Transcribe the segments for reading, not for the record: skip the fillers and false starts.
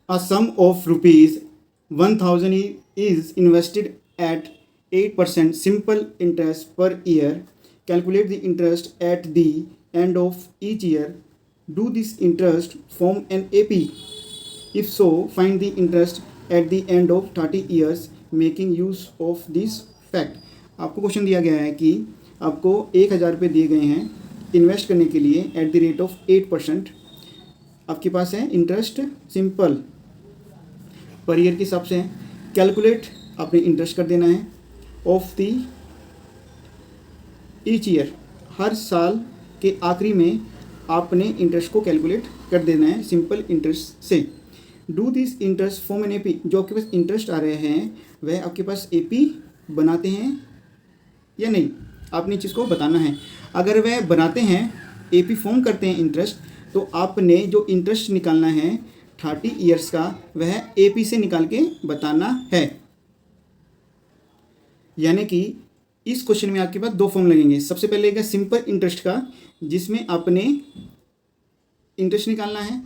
A sum of rupees 1000 is invested at 8% simple interest per year. Calculate the interest at the end of each year. Do this interest form an AP? If so, find the interest at the end of 30 years making use of this fact. आपको question दिया गया है कि आपको 1000 रुपये दिए गए हैं इन्वेस्ट करने के लिए एट द रेट ऑफ 8%. आपके पास है इंटरेस्ट सिंपल पर ईयर के हिसाब से है. कैलकुलेट आपने इंटरेस्ट कर देना है ऑफ द ईच ईयर. हर साल के आखिरी में आपने इंटरेस्ट को कैलकुलेट कर देना है सिंपल इंटरेस्ट से. Do this interest form an AP. जो आपके पास इंटरेस्ट आ रहे हैं वह आपके पास एपी बनाते हैं या नहीं, आपने चीज़ को बताना है. अगर वह बनाते हैं, एपी फॉर्म करते हैं इंटरेस्ट, तो आपने जो इंटरेस्ट निकालना है 30 ईयर्स का वह एपी से निकाल के बताना है. यानी कि इस क्वेश्चन में आपके पास दो फॉर्म लगेंगे. सबसे पहले लगेगा सिंपल इंटरेस्ट का, जिसमें आपने इंटरेस्ट निकालना है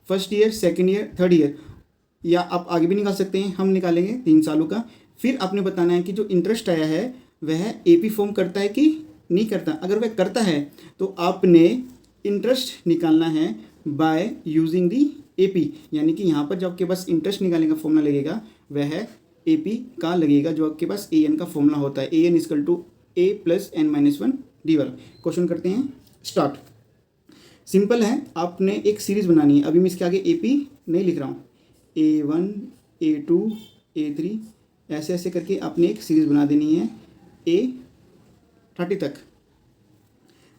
first year, second year, third year, या आप आगे भी निकाल सकते हैं. हम निकालेंगे 3 सालों का. फिर आपने बताना है कि जो इंटरेस्ट आया है वह एपी फॉर्म करता है कि नहीं करता. अगर वह करता है तो आपने इंटरेस्ट निकालना है बाय यूजिंग दी एपी. यानी कि यहाँ पर जो आपके पास इंटरेस्ट निकालने का फॉर्मूला लगेगा वह एपी का लगेगा, जो आपके पास ए एन का फॉर्मूला होता है. A n is equal to a plus n minus 1 d वाला. क्वेश्चन करते हैं स्टार्ट. सिंपल है, आपने एक सीरीज़ बनानी है. अभी मैं इसके आगे एपी नहीं लिख रहा हूँ. A1, A2, A3 ऐसे ऐसे करके आपने एक सीरीज़ बना देनी है A30 तक.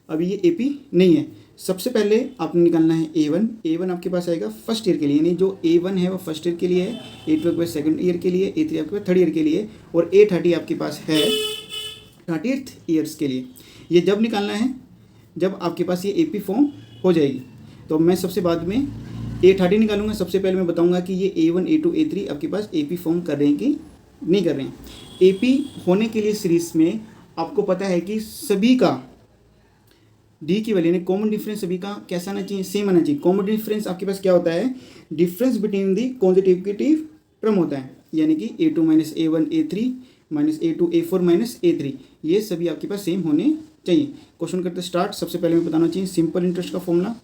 अभी ये एपी नहीं है. सबसे पहले आपने निकालना है A1. A1 आपके पास आएगा फर्स्ट ईयर के लिए, यानी जो A1 है वो फर्स्ट ईयर के लिए है, A2 आपके पास सेकंड ईयर के लिए, A3 आपके पास थर्ड ईयर के लिए, और A30 आपके पास है 30th ईयर्स के लिए. ये जब निकालना है जब आपके पास ये एपी फॉर्म हो जाएगी. तो मैं सबसे बाद में A30 निकालूंगा. सबसे पहले मैं बताऊंगा कि ये A1, A2, A3 आपके पास एपी फॉर्म कर रहे हैं कि नहीं कर रहे हैं. एपी होने के लिए सीरीज में आपको पता है कि सभी का डी की वैल्यू, यानी कॉमन डिफरेंस सभी का कैसा आना चाहिए, सेम आना चाहिए. कॉमन डिफरेंस आपके पास क्या होता है, डिफरेंस बिटवीन दी कॉन्जिटिव टर्म होता है. यानी कि A2 minus A1 A3 minus A2 A4 minus A3, ये सभी आपके पास सेम होने चाहिए. क्वेश्चन करते स्टार्ट. सबसे पहले मैं बताना चाहिए सिंपल इंटरेस्ट का फॉर्मूला,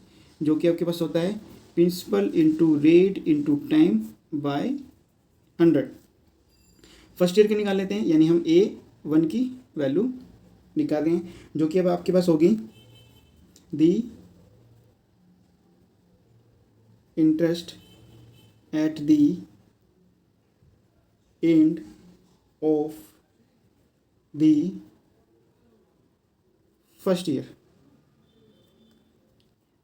जो कि आपके पास होता है principal into rate into time by 100. First year के निकाल लेते हैं, यानी हम A1 की वैल्यू निकाल रहे हैं, जो कि अब आपके पास होगी दी interest at the end of the first year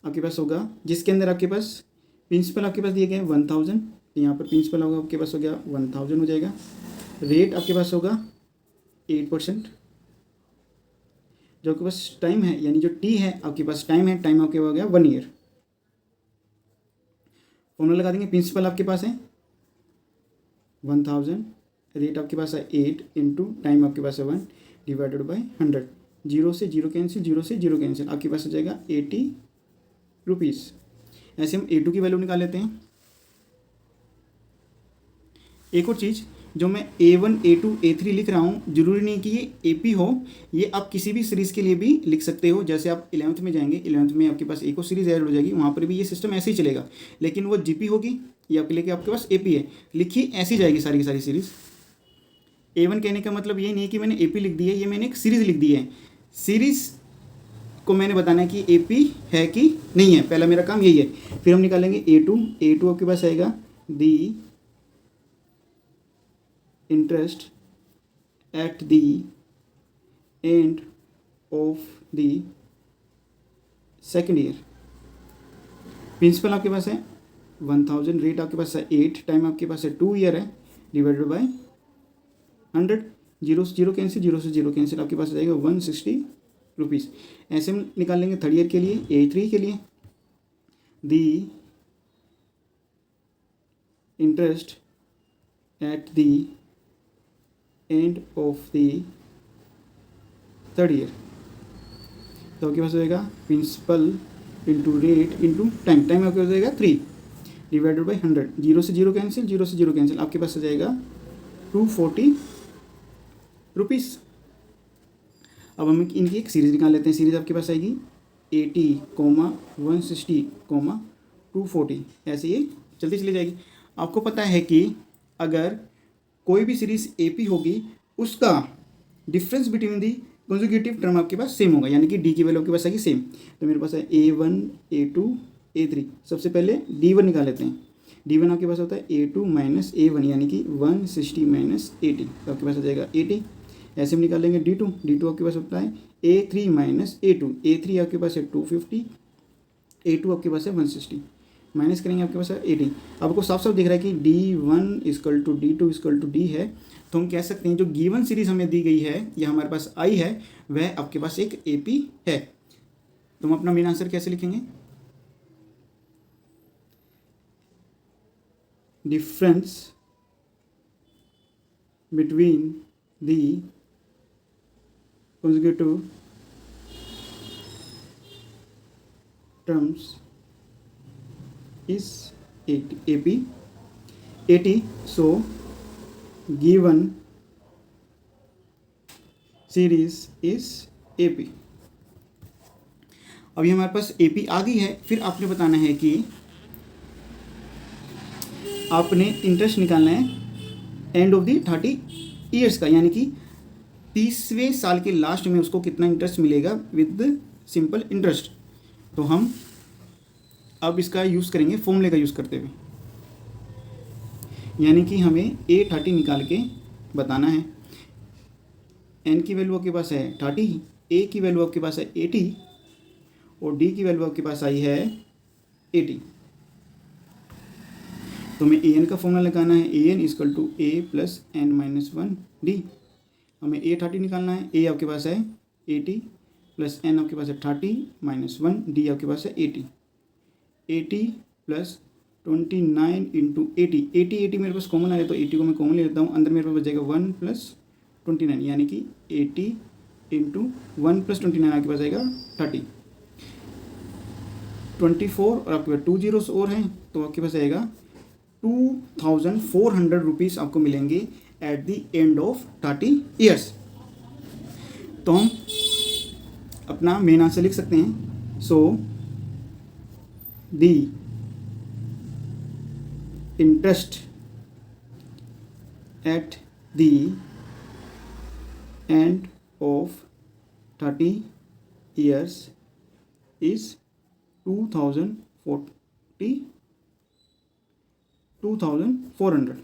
आपके पास होगा, जिसके अंदर आपके पास प्रिंसिपल आपके पास दिए गए 1000. यहाँ पर प्रिंसिपल होगा आपके पास हो गया 1000 हो जाएगा. रेट आपके पास होगा 8%. जो आपके पास टाइम है, यानी जो टी है आपके पास टाइम है, टाइम आपके हो गया 1 ईयर. फॉर्मूला लगा देंगे. प्रिंसिपल आपके पास है 1000, रेट आपके पास है 8 इंटू टाइम आपके पास है 1 डिवाइडेड बाय 100. 0 से 0 कैंसिल, 0 से 0 कैंसिल, आपके पास हो जाएगा 80 रुपीज़. ऐसे हम A2 की वैल्यू निकाल लेते हैं. एक और चीज़, जो मैं A1, A2, A3 लिख रहा हूँ, जरूरी नहीं कि ये AP हो, ये आप किसी भी सीरीज़ के लिए भी लिख सकते हो. जैसे आप 11th में जाएंगे, 11th में आपके पास एक और सीरीज़ ऐड हो जाएगी, वहाँ पर भी ये सिस्टम ऐसे ही चलेगा, लेकिन वो GP होगी. ये आपके लिए आपके पास AP है, लिखी ऐसी जाएगी सारी की सारी सीरीज़. A1 कहने का मतलब ये नहीं है कि मैंने AP लिख दी है, ये मैंने एक सीरीज़ लिख दी है. सीरीज़ को मैंने बताना है कि AP है कि नहीं है, पहला मेरा काम यही है. फिर हम निकालेंगे A2. A2 आपके पास आएगा the interest at the end of the second year. Principal आपके पास है 1000, रेट आपके पास है 8, टाइम आपके पास है 2 ईयर है, डिवाइडेड बाय 100. 0 से 0 कैंसिल, 0 से 0 कैंसिल, आपके पास आ जाएगा 160 रुपीज़. ऐसे हम निकाल लेंगे थर्ड ईयर के लिए, A3 के लिए. The interest at the end of the third year, तो आपके पास हो जाएगा principal into rate into time. Time आपके पास हो जाएगा 3. डिवाइडेड बाई 100, 0 से 0 कैंसिल, 0 से 0 कैंसिल, आपके पास आ जाएगा 240 रुपीज़। अब हम इनकी एक सीरीज़ निकाल लेते हैं। सीरीज़ आपके पास आएगी 80, 160, 240, ऐसे ये चलती चली जाएगी। आपको पता है कि अगर कोई भी सीरीज़ AP होगी उसका difference between the conjugative term आपके पास सेम होगा, यानी कि डी की वैल्यू आपके पास आएगी सेम। तो मेरे पास है A1, A2, A3। सबसे पहले D1 निकाल लेते हैं। D1 आपके पास होता है A2 माइनस A1, यानी कि 160 माइनस 80, तो आपके पास आ जाएगा 80। ऐसे हम निकाल लेंगे D2। D2 आपके पास होता है A3 माइनस A2। A3 आपके पास है 250, A2 आपके पास है 160, माइनस करेंगे आपके पास है 80। आपको साफ साफ दिख रहा है कि D1 equal to D2 equal to D है। तो हम कह सकते हैं जो गिवन सीरीज हमें दी गई है या हमारे पास आई है वह आपके पास एक AP है। तो हम अपना मेन आंसर कैसे लिखेंगे? Difference between the conjugative terms is AP. So given series is AP। अभी हमारे पास AP आ गई है। फिर आपने बताना है कि आपने इंटरेस्ट निकालना है एंड ऑफ दी 30 ईयर्स का, यानी कि 30वें साल के लास्ट में उसको कितना इंटरेस्ट मिलेगा विद सिंपल इंटरेस्ट। तो हम अब इसका यूज़ करेंगे फॉर्मूले का यूज़ करते हुए, यानी कि हमें A30 निकाल के बताना है। N की वैल्यू आपके पास है 30, A की वैल्यू आपके पास है 80 और D की वैल्यू आपके पास आई है 80। तो हमें AN का फॉर्मूला लगाना है। AN equal to A plus N minus 1 D। हमें A30 निकालना है। A आपके पास है 80 प्लस N आपके पास है 30 माइनस 1 D आपके पास है 80। 80 प्लस 29 इंटू 80, 80 मेरे पास कॉमन आ रहा है तो 80 को मैं कॉमन ले लेता हूँ। अंदर मेरे पास बच जाएगा 1 प्लस 29, यानी कि 80 इंटू 1 प्लस 29 आपके पास आएगा 30, 24 और आपके पास 2 जीरोस और हैं तो आपके पास आएगा 2400 रुपीज़ आपको मिलेंगे at the end of 30 years. तो हम अपना मेन आंसर लिख सकते हैं। सो the interest at the end of 30 years is 2400।